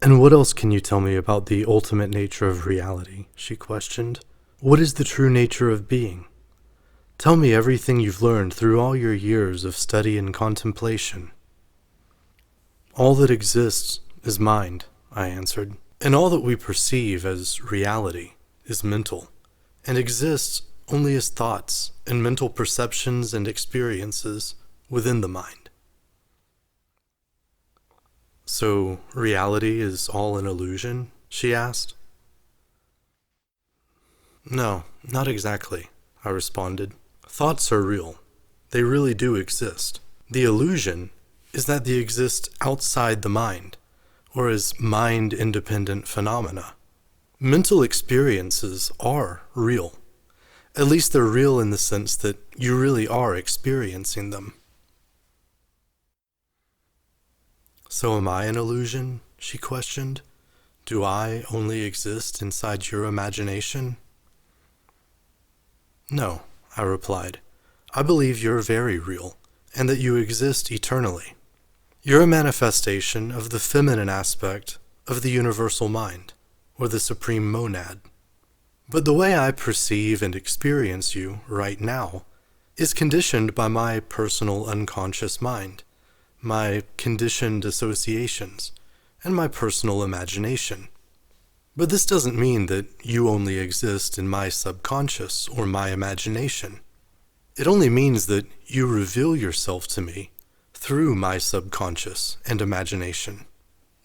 "And what else can you tell me about the ultimate nature of reality?" she questioned. "What is the true nature of being? Tell me everything you've learned through all your years of study and contemplation." "All that exists is mind," I answered, "and all that we perceive as reality is mental, and exists only as thoughts and mental perceptions and experiences within the mind." "So reality is all an illusion?" she asked. "No, not exactly," I responded. "Thoughts are real. They really do exist. The illusion is that they exist outside the mind, or as mind-independent phenomena. Mental experiences are real. At least they're real in the sense that you really are experiencing them." "So am I an illusion?" she questioned. "Do I only exist inside your imagination?" "No," I replied. "I believe you're very real, and that you exist eternally. You're a manifestation of the feminine aspect of the universal mind, or the supreme monad. But the way I perceive and experience you right now is conditioned by my personal unconscious mind, my conditioned associations, and my personal imagination. But this doesn't mean that you only exist in my subconscious or my imagination. It only means that you reveal yourself to me through my subconscious and imagination.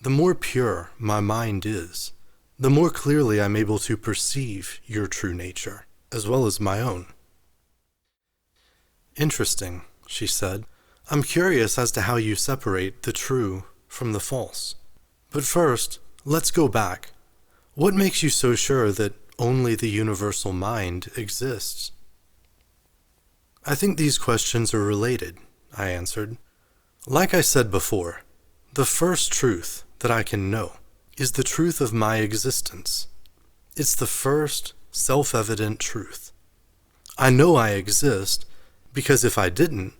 The more pure my mind is, the more clearly I'm able to perceive your true nature, as well as my own." "Interesting," she said. "I'm curious as to how you separate the true from the false. But first, let's go back. What makes you so sure that only the universal mind exists?" "I think these questions are related," I answered. "Like I said before, the first truth that I can know is the truth of my existence. It's the first self-evident truth. I know I exist because if I didn't,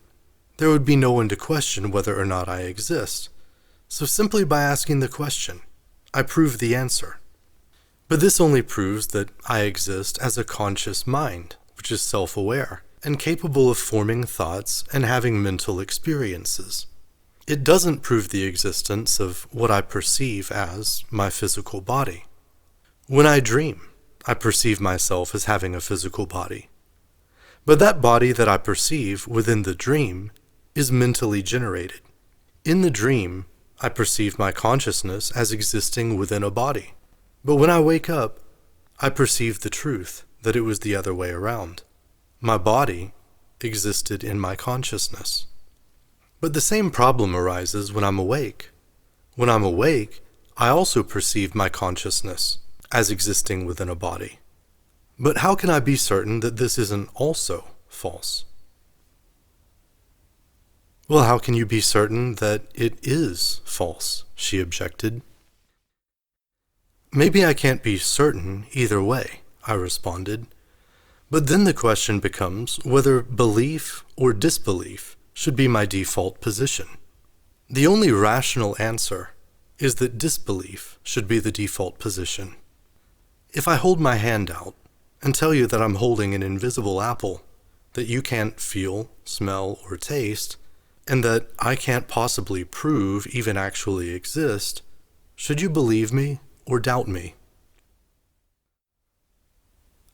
there would be no one to question whether or not I exist. So simply by asking the question, I prove the answer. But this only proves that I exist as a conscious mind, which is self-aware and capable of forming thoughts and having mental experiences. It doesn't prove the existence of what I perceive as my physical body. When I dream, I perceive myself as having a physical body. But that body that I perceive within the dream is mentally generated. In the dream, I perceive my consciousness as existing within a body. But when I wake up, I perceive the truth that it was the other way around. My body existed in my consciousness. But the same problem arises when I'm awake. When I'm awake, I also perceive my consciousness as existing within a body. But how can I be certain that this isn't also false?" "Well, how can you be certain that it is false?" she objected. "Maybe I can't be certain either way," I responded. "But then the question becomes whether belief or disbelief should be my default position. The only rational answer is that disbelief should be the default position. If I hold my hand out and tell you that I'm holding an invisible apple that you can't feel, smell, or taste, and that I can't possibly prove even actually exist, should you believe me or doubt me?"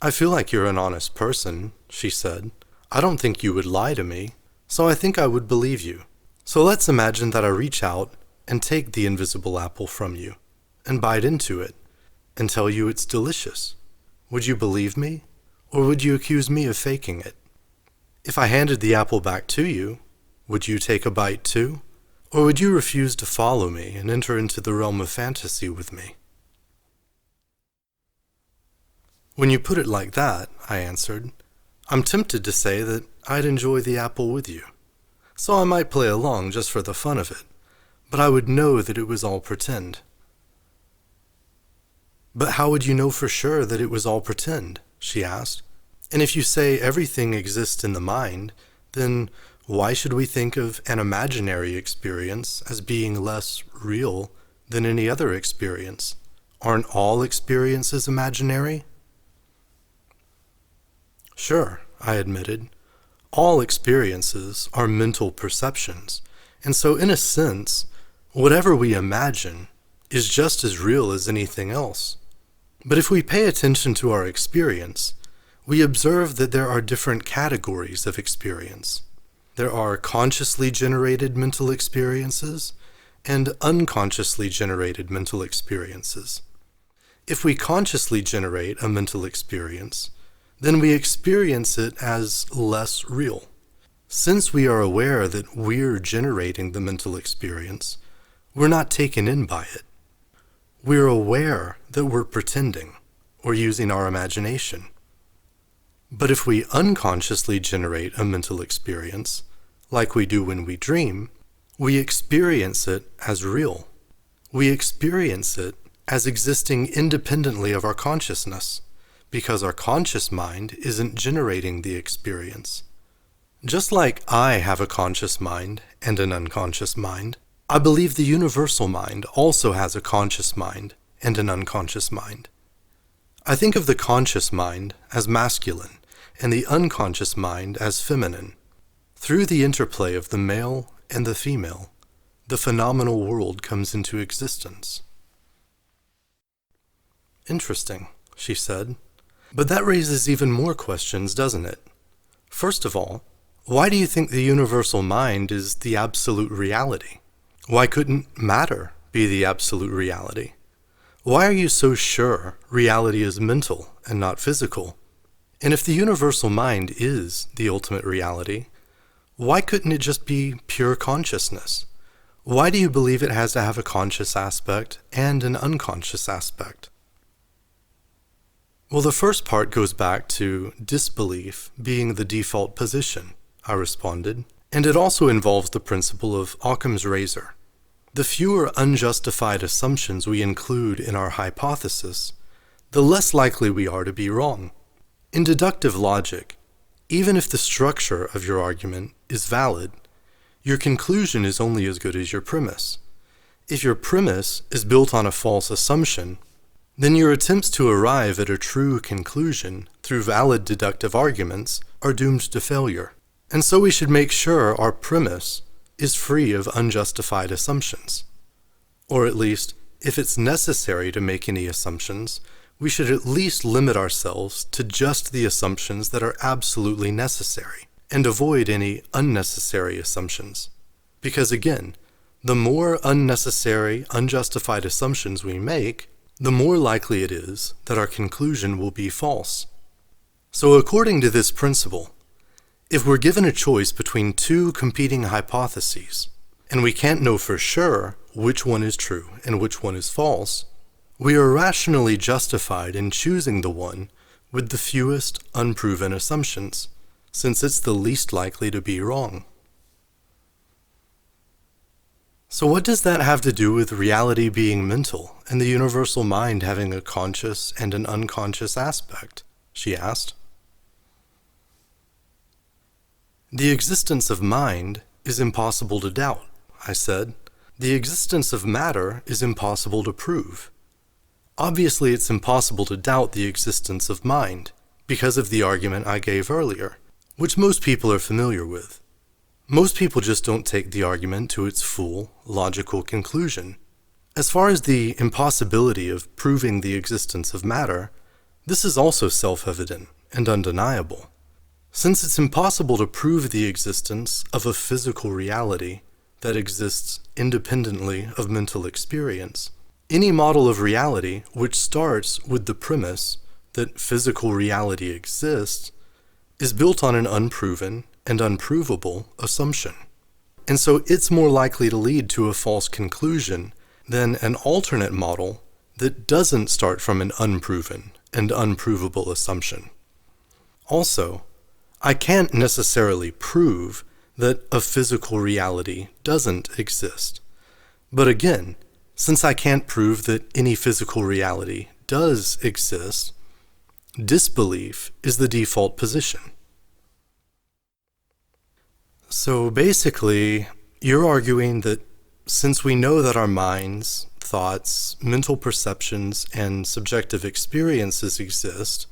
"I feel like you're an honest person," she said. "I don't think you would lie to me, so I think I would believe you. So let's imagine that I reach out and take the invisible apple from you, and bite into it, and tell you it's delicious. Would you believe me, or would you accuse me of faking it? If I handed the apple back to you, would you take a bite too, or would you refuse to follow me and enter into the realm of fantasy with me?" "When you put it like that," I answered, "I'm tempted to say that I'd enjoy the apple with you. So I might play along just for the fun of it, but I would know that it was all pretend." "But how would you know for sure that it was all pretend?" she asked. "And if you say everything exists in the mind, then why should we think of an imaginary experience as being less real than any other experience. Aren't all experiences imaginary? Sure, I admitted. All experiences are mental perceptions, and so in a sense, whatever we imagine is just as real as anything else. But if we pay attention to our experience, we observe that there are different categories of experience. There are consciously generated mental experiences and unconsciously generated mental experiences. If we consciously generate a mental experience, then we experience it as less real. Since we are aware that we're generating the mental experience, we're not taken in by it. We're aware that we're pretending or using our imagination. But if we unconsciously generate a mental experience, like we do when we dream, we experience it as real. We experience it as existing independently of our consciousness, because our conscious mind isn't generating the experience. Just like I have a conscious mind and an unconscious mind, I believe the universal mind also has a conscious mind and an unconscious mind. I think of the conscious mind as masculine and the unconscious mind as feminine. Through the interplay of the male and the female, the phenomenal world comes into existence. Interesting, she said. But that raises even more questions, doesn't it? First of all, why do you think the universal mind is the absolute reality? Why couldn't matter be the absolute reality? Why are you so sure reality is mental and not physical? And if the universal mind is the ultimate reality, why couldn't it just be pure consciousness? Why do you believe it has to have a conscious aspect and an unconscious aspect? Well, the first part goes back to disbelief being the default position, I responded, and it also involves the principle of Occam's razor. The fewer unjustified assumptions we include in our hypothesis, the less likely we are to be wrong. In deductive logic, even if the structure of your argument is valid, your conclusion is only as good as your premise. If your premise is built on a false assumption, then your attempts to arrive at a true conclusion through valid deductive arguments are doomed to failure. And so we should make sure our premise is free of unjustified assumptions. Or at least, if it's necessary to make any assumptions, we should at least limit ourselves to just the assumptions that are absolutely necessary, and avoid any unnecessary assumptions. Because again, the more unnecessary, unjustified assumptions we make, the more likely it is that our conclusion will be false. So according to this principle, if we're given a choice between two competing hypotheses, and we can't know for sure which one is true and which one is false, we are rationally justified in choosing the one with the fewest unproven assumptions, since it's the least likely to be wrong. So what does that have to do with reality being mental and the universal mind having a conscious and an unconscious aspect? She asked. The existence of mind is impossible to doubt, I said. The existence of matter is impossible to prove. Obviously, it's impossible to doubt the existence of mind, because of the argument I gave earlier, which most people are familiar with. Most people just don't take the argument to its full, logical conclusion. As far as the impossibility of proving the existence of matter, this is also self-evident and undeniable. Since it's impossible to prove the existence of a physical reality that exists independently of mental experience, any model of reality which starts with the premise that physical reality exists is built on an unproven and unprovable assumption. And so it's more likely to lead to a false conclusion than an alternate model that doesn't start from an unproven and unprovable assumption. Also, I can't necessarily prove that a physical reality doesn't exist. But again, since I can't prove that any physical reality does exist, disbelief is the default position. So basically, you're arguing that since we know that our minds thoughts, mental perceptions, and subjective experiences exist,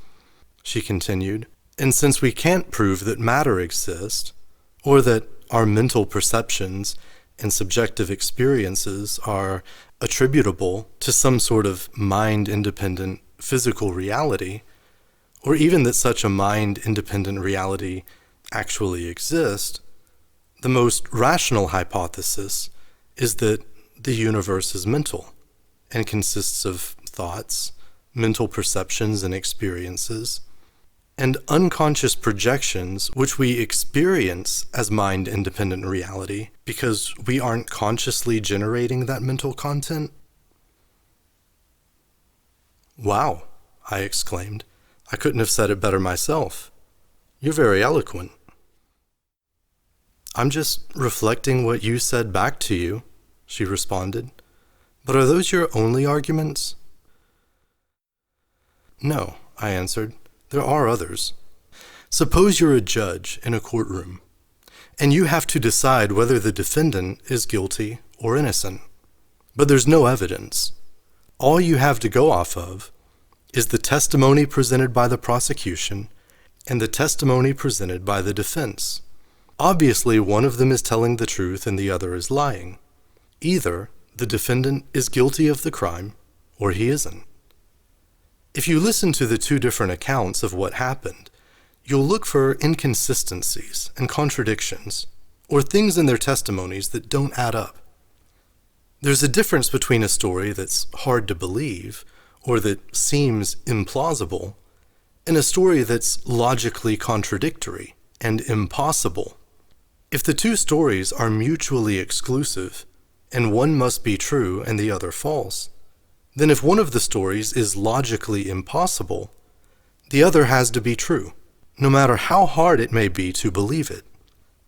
she continued, and since we can't prove that matter exists, or that our mental perceptions and subjective experiences are attributable to some sort of mind-independent physical reality, or even that such a mind-independent reality actually exists, the most rational hypothesis is that the universe is mental and consists of thoughts, mental perceptions and experiences, and unconscious projections which we experience as mind-independent reality because we aren't consciously generating that mental content. Wow, I exclaimed. I couldn't have said it better myself. You're very eloquent. I'm just reflecting what you said back to you, she responded. But are those your only arguments? No, I answered. There are others. Suppose you're a judge in a courtroom, and you have to decide whether the defendant is guilty or innocent. But there's no evidence. All you have to go off of is the testimony presented by the prosecution and the testimony presented by the defense. Obviously, one of them is telling the truth and the other is lying. Either the defendant is guilty of the crime or he isn't. If you listen to the two different accounts of what happened, you'll look for inconsistencies and contradictions, or things in their testimonies that don't add up. There's a difference between a story that's hard to believe, or that seems implausible, and a story that's logically contradictory and impossible. If the two stories are mutually exclusive, and one must be true and the other false, then if one of the stories is logically impossible, the other has to be true, no matter how hard it may be to believe it.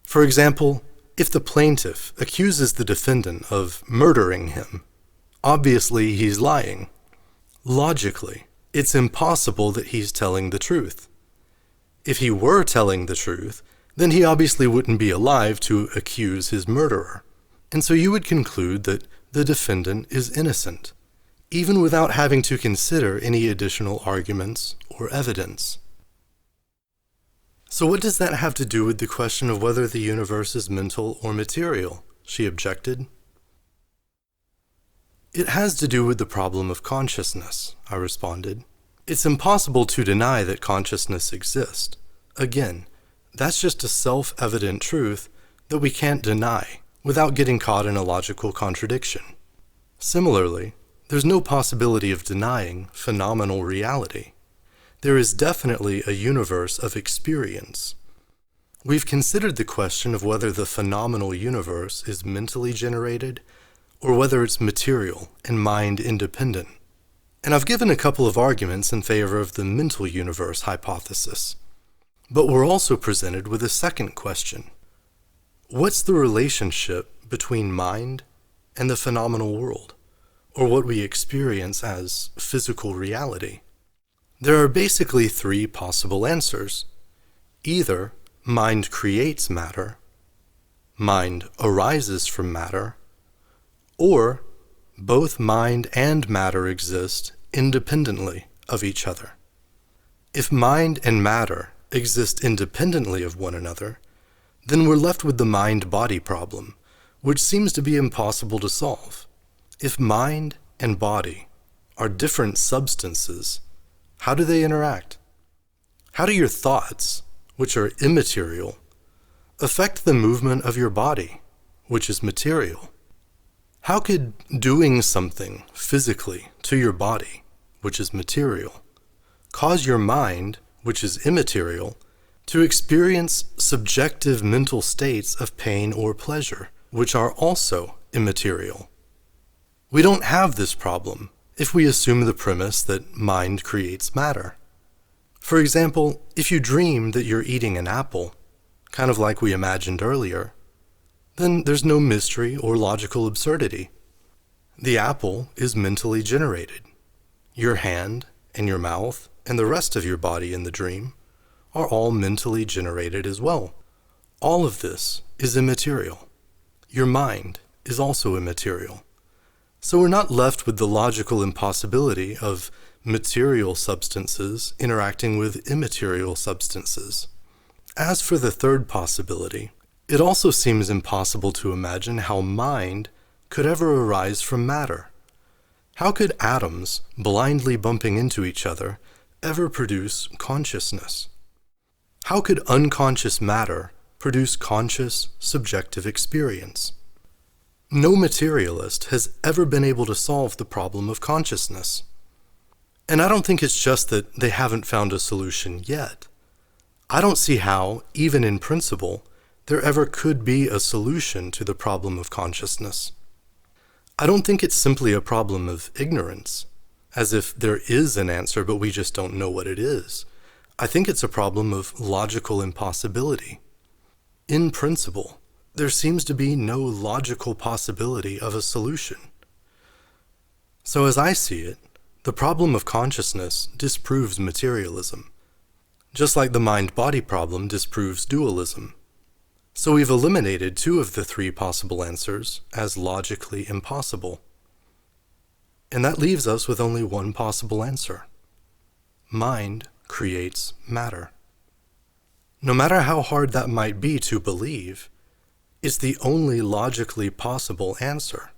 For example, if the plaintiff accuses the defendant of murdering him, obviously he's lying. Logically, it's impossible that he's telling the truth. If he were telling the truth, then he obviously wouldn't be alive to accuse his murderer. And so you would conclude that the defendant is innocent, even without having to consider any additional arguments or evidence. So what does that have to do with the question of whether the universe is mental or material? She objected. It has to do with the problem of consciousness, I responded. It's impossible to deny that consciousness exists. Again, that's just a self-evident truth that we can't deny without getting caught in a logical contradiction. Similarly, there's no possibility of denying phenomenal reality. There is definitely a universe of experience. We've considered the question of whether the phenomenal universe is mentally generated or whether it's material and mind-independent. And I've given a couple of arguments in favor of the mental universe hypothesis. But we're also presented with a second question. What's the relationship between mind and the phenomenal world, or what we experience as physical reality? There are basically three possible answers. Either mind creates matter, mind arises from matter, or both mind and matter exist independently of each other. If mind and matter exist independently of one another, then we're left with the mind-body problem, which seems to be impossible to solve. If mind and body are different substances, how do they interact? How do your thoughts, which are immaterial, affect the movement of your body, which is material? How could doing something physically to your body, which is material, cause your mind, which is immaterial, to experience subjective mental states of pain or pleasure, which are also immaterial? We don't have this problem if we assume the premise that mind creates matter. For example, if you dream that you're eating an apple, kind of like we imagined earlier, then there's no mystery or logical absurdity. The apple is mentally generated. Your hand and your mouth and the rest of your body in the dream are all mentally generated as well. All of this is immaterial. Your mind is also immaterial. So we're not left with the logical impossibility of material substances interacting with immaterial substances. As for the third possibility, it also seems impossible to imagine how mind could ever arise from matter. How could atoms, blindly bumping into each other, ever produce consciousness? How could unconscious matter produce conscious, subjective experience? No materialist has ever been able to solve the problem of consciousness. And I don't think it's just that they haven't found a solution yet. I don't see how, even in principle, there ever could be a solution to the problem of consciousness. I don't think it's simply a problem of ignorance, as if there is an answer but we just don't know what it is. I think it's a problem of logical impossibility. In principle, there seems to be no logical possibility of a solution. So as I see it, the problem of consciousness disproves materialism, just like the mind-body problem disproves dualism. So we've eliminated two of the three possible answers as logically impossible. And that leaves us with only one possible answer. Mind creates matter. No matter how hard that might be to believe, it's the only logically possible answer.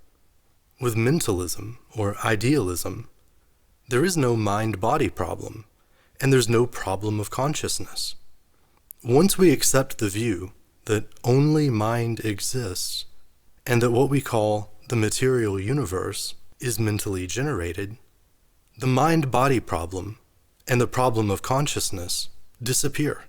With mentalism or idealism, there is no mind-body problem, and there's no problem of consciousness. Once we accept the view that only mind exists, and that what we call the material universe is mentally generated, the mind-body problem and the problem of consciousness disappear.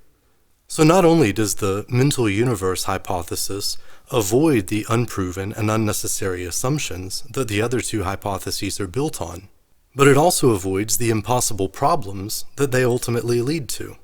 So not only does the mental universe hypothesis avoid the unproven and unnecessary assumptions that the other two hypotheses are built on, but it also avoids the impossible problems that they ultimately lead to.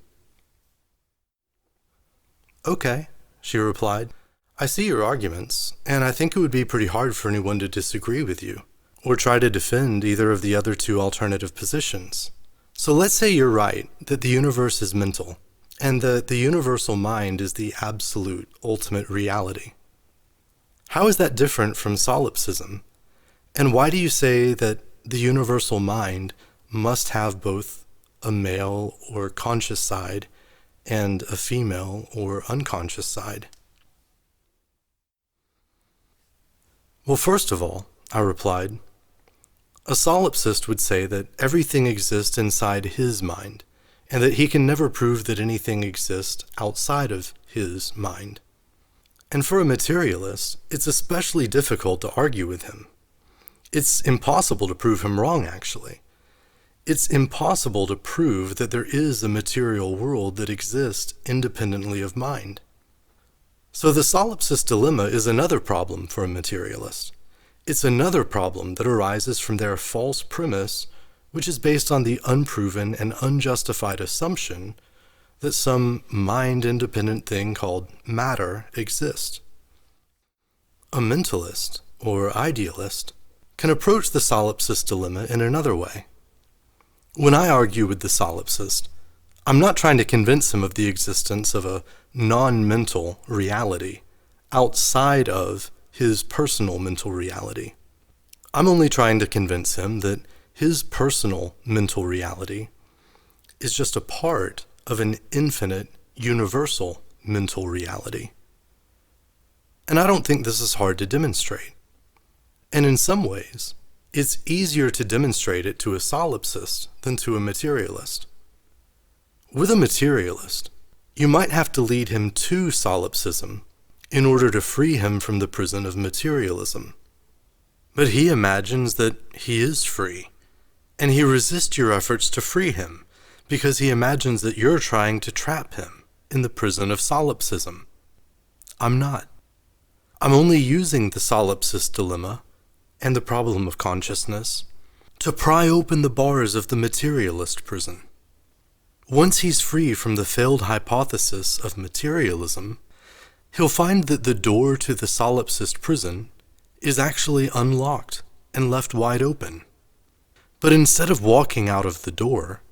Okay, she replied. I see your arguments, and I think it would be pretty hard for anyone to disagree with you, or try to defend either of the other two alternative positions. So let's say you're right, that the universe is mental, and that the universal mind is the absolute, ultimate reality. How is that different from solipsism? And why do you say that the universal mind must have both a male or conscious side and a female or unconscious side? Well, first of all, I replied, a solipsist would say that everything exists inside his mind, and that he can never prove that anything exists outside of his mind. And for a materialist, it's especially difficult to argue with him. It's impossible to prove him wrong, actually. It's impossible to prove that there is a material world that exists independently of mind. So the solipsist dilemma is another problem for a materialist. It's another problem that arises from their false premise, which is based on the unproven and unjustified assumption that some mind-independent thing called matter exists. A mentalist, or idealist, can approach the solipsist dilemma in another way. When I argue with the solipsist, I'm not trying to convince him of the existence of a non-mental reality outside of his personal mental reality. I'm only trying to convince him that his personal mental reality is just a part of an infinite, universal mental reality. And I don't think this is hard to demonstrate. And in some ways, it's easier to demonstrate it to a solipsist than to a materialist. With a materialist, you might have to lead him to solipsism in order to free him from the prison of materialism. But he imagines that he is free, and he resists your efforts to free him because he imagines that you're trying to trap him in the prison of solipsism. I'm not. I'm only using the solipsist dilemma and the problem of consciousness to pry open the bars of the materialist prison. Once he's free from the failed hypothesis of materialism, he'll find that the door to the solipsist prison is actually unlocked and left wide open. But instead of walking out of the door,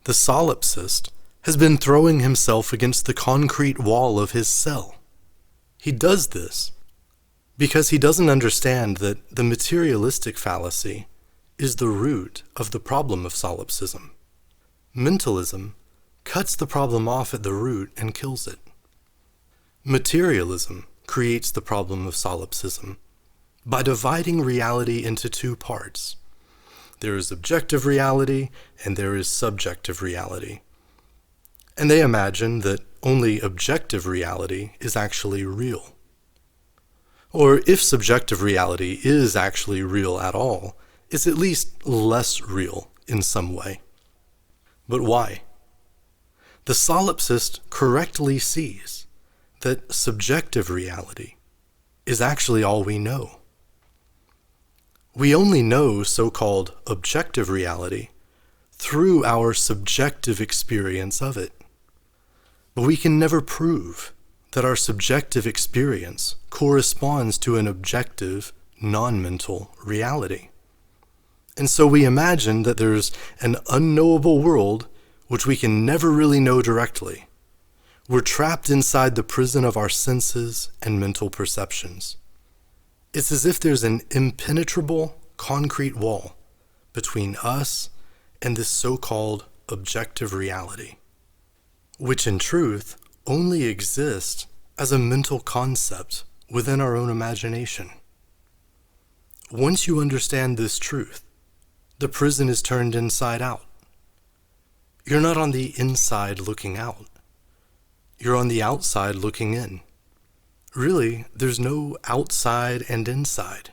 the solipsist has been throwing himself against the concrete wall of his cell. He does this because he doesn't understand that the materialistic fallacy is the root of the problem of solipsism. Mentalism cuts the problem off at the root and kills it. Materialism creates the problem of solipsism by dividing reality into two parts. There is objective reality and there is subjective reality. And they imagine that only objective reality is actually real. Or if subjective reality is actually real at all, it's at least less real in some way. But why? The solipsist correctly sees that subjective reality is actually all we know. We only know so-called objective reality through our subjective experience of it. But we can never prove that our subjective experience corresponds to an objective, non-mental reality. And so we imagine that there's an unknowable world which we can never really know directly. We're trapped inside the prison of our senses and mental perceptions. It's as if there's an impenetrable concrete wall between us and this so-called objective reality, which in truth only exists as a mental concept within our own imagination. Once you understand this truth, the prison is turned inside out. You're not on the inside looking out. You're on the outside looking in. Really, there's no outside and inside.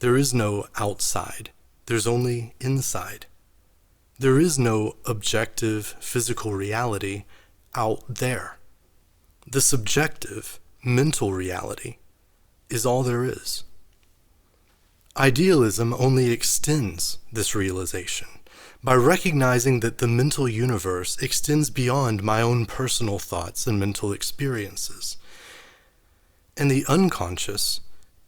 There is no outside. There's only inside. There is no objective physical reality out there. The subjective mental reality is all there is. Idealism only extends this realization by recognizing that the mental universe extends beyond my own personal thoughts and mental experiences. And the unconscious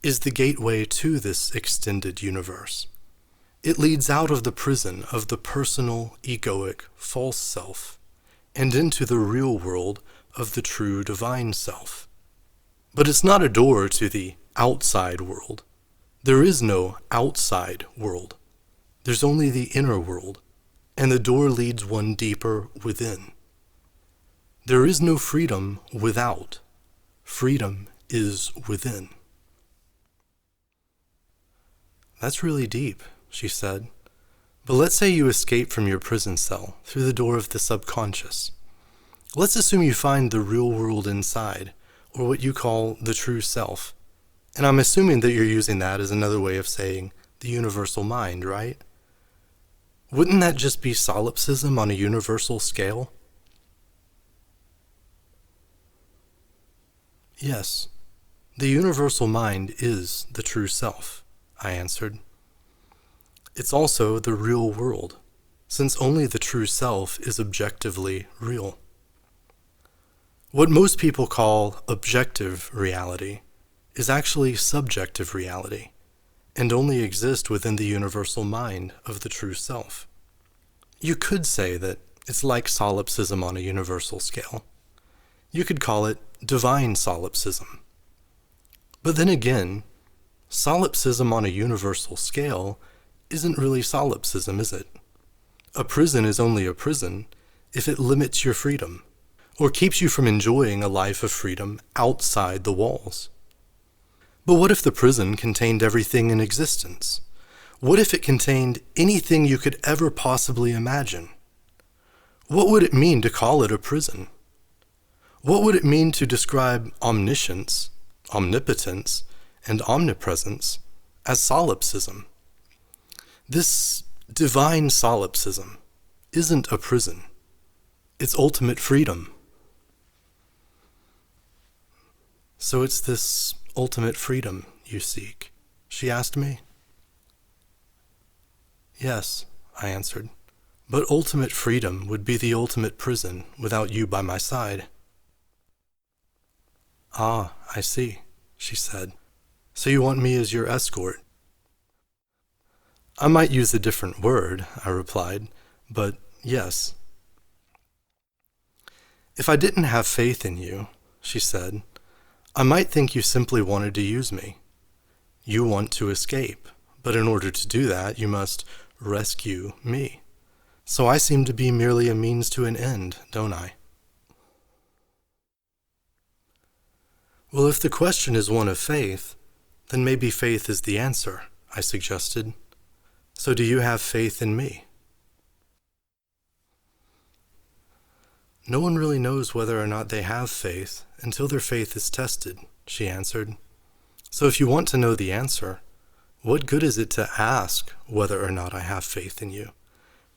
is the gateway to this extended universe. It leads out of the prison of the personal, egoic, false self and into the real world of the true divine self. But it's not a door to the outside world. There is no outside world. There's only the inner world, and the door leads one deeper within. There is no freedom without. Freedom is within. That's really deep, she said. But let's say you escape from your prison cell through the door of the subconscious. Let's assume you find the real world inside, or what you call the true self. And I'm assuming that you're using that as another way of saying the universal mind, right? Wouldn't that just be solipsism on a universal scale? Yes, the universal mind is the true self, I answered. It's also the real world, since only the true self is objectively real. What most people call objective reality is actually subjective reality, and only exists within the universal mind of the true self. You could say that it's like solipsism on a universal scale. You could call it divine solipsism. But then again, solipsism on a universal scale isn't really solipsism, is it? A prison is only a prison if it limits your freedom, or keeps you from enjoying a life of freedom outside the walls. But what if the prison contained everything in existence? What if it contained anything you could ever possibly imagine? What would it mean to call it a prison? What would it mean to describe omniscience, omnipotence, and omnipresence as solipsism? This divine solipsism isn't a prison. It's ultimate freedom. So it's this ultimate freedom you seek? She asked me. Yes, I answered, but ultimate freedom would be the ultimate prison without you by my side. Ah, I see, she said. So you want me as your escort? I might use a different word, I replied, but yes. If I didn't have faith in you, she said, I might think you simply wanted to use me, You want to escape, but in order to do that, you must rescue me. So I seem to be merely a means to an end, don't I? Well, if the question is one of faith, then maybe faith is the answer, I suggested. So do you have faith in me? No one really knows whether or not they have faith until their faith is tested, she answered. So if you want to know the answer, what good is it to ask whether or not I have faith in you?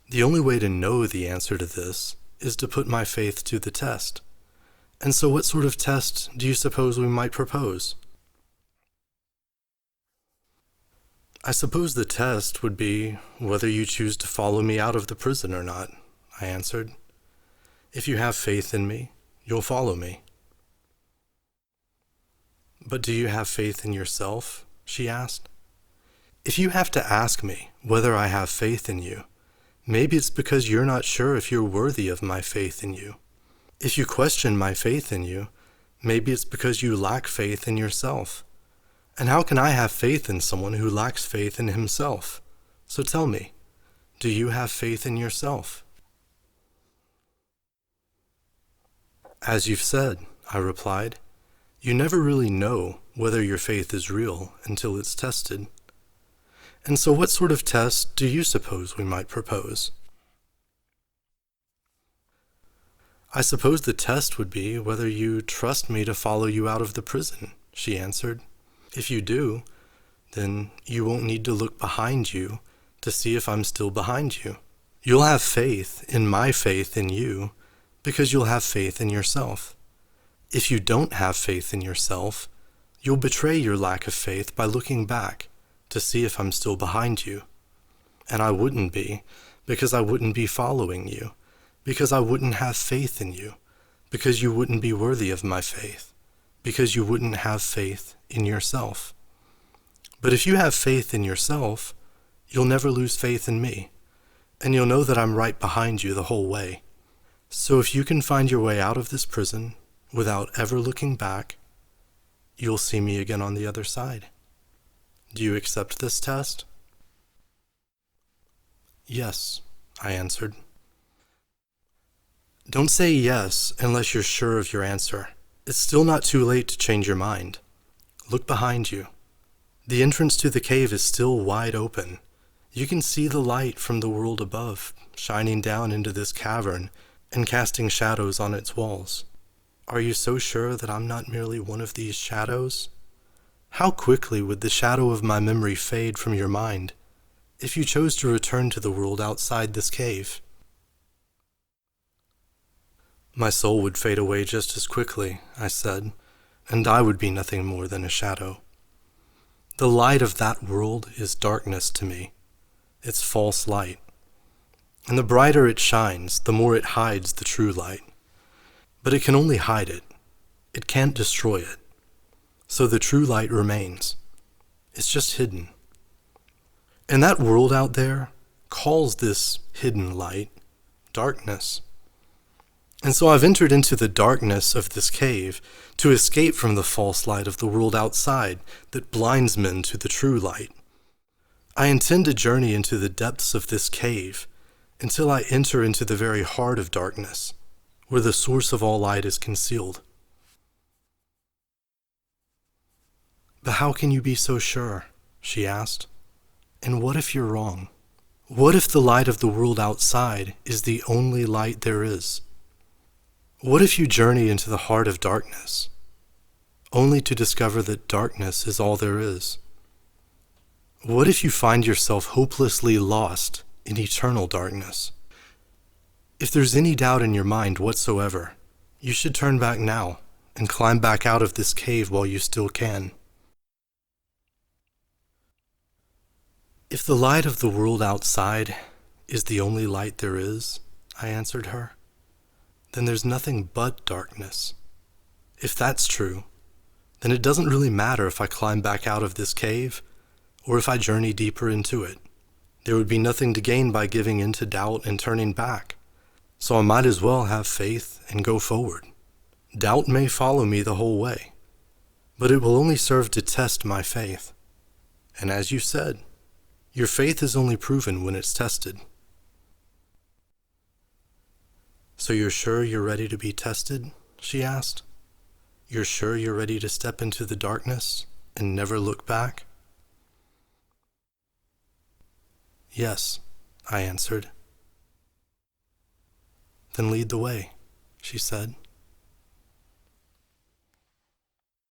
The only way to know the answer to this is to put my faith to the test. And so what sort of test do you suppose we might propose? I suppose the test would be whether you choose to follow me out of the prison or not, I answered. If you have faith in me, you'll follow me. But do you have faith in yourself? She asked. If you have to ask me whether I have faith in you, maybe it's because you're not sure if you're worthy of my faith in you. If you question my faith in you, maybe it's because you lack faith in yourself. And how can I have faith in someone who lacks faith in himself? So tell me, do you have faith in yourself? As you've said, I replied, you never really know whether your faith is real until it's tested. And so what sort of test do you suppose we might propose? I suppose the test would be whether you trust me to follow you out of the prison, she answered. If you do, then you won't need to look behind you to see if I'm still behind you. You'll have faith in my faith in you because you'll have faith in yourself. If you don't have faith in yourself, you'll betray your lack of faith by looking back to see if I'm still behind you. And I wouldn't be, because I wouldn't be following you, because I wouldn't have faith in you, because you wouldn't be worthy of my faith, because you wouldn't have faith in yourself. But if you have faith in yourself, you'll never lose faith in me, and you'll know that I'm right behind you the whole way. So if you can find your way out of this prison without ever looking back, you'll see me again on the other side. Do you accept this test? Yes, I answered. Don't say yes unless you're sure of your answer. It's still not too late to change your mind. Look behind you. The entrance to the cave is still wide open. You can see the light from the world above shining down into this cavern and casting shadows on its walls. Are you so sure that I'm not merely one of these shadows? How quickly would the shadow of my memory fade from your mind if you chose to return to the world outside this cave? My soul would fade away just as quickly, I said, and I would be nothing more than a shadow. The light of that world is darkness to me. It's false light. And the brighter it shines, the more it hides the true light. But it can only hide it. It can't destroy it. So the true light remains. It's just hidden. And that world out there calls this hidden light darkness. And so I've entered into the darkness of this cave to escape from the false light of the world outside that blinds men to the true light. I intend to journey into the depths of this cave until I enter into the very heart of darkness, where the source of all light is concealed. But how can you be so sure? She asked. And what if you're wrong? What if the light of the world outside is the only light there is? What if you journey into the heart of darkness, only to discover that darkness is all there is? What if you find yourself hopelessly lost in eternal darkness? If there's any doubt in your mind whatsoever, you should turn back now and climb back out of this cave while you still can. If the light of the world outside is the only light there is, I answered her, then there's nothing but darkness. If that's true, then it doesn't really matter if I climb back out of this cave or if I journey deeper into it. There would be nothing to gain by giving in to doubt and turning back. So I might as well have faith and go forward. Doubt may follow me the whole way, but it will only serve to test my faith. And as you said, your faith is only proven when it's tested. So you're sure you're ready to be tested? She asked. You're sure you're ready to step into the darkness and never look back? Yes, I answered. Then lead the way, she said.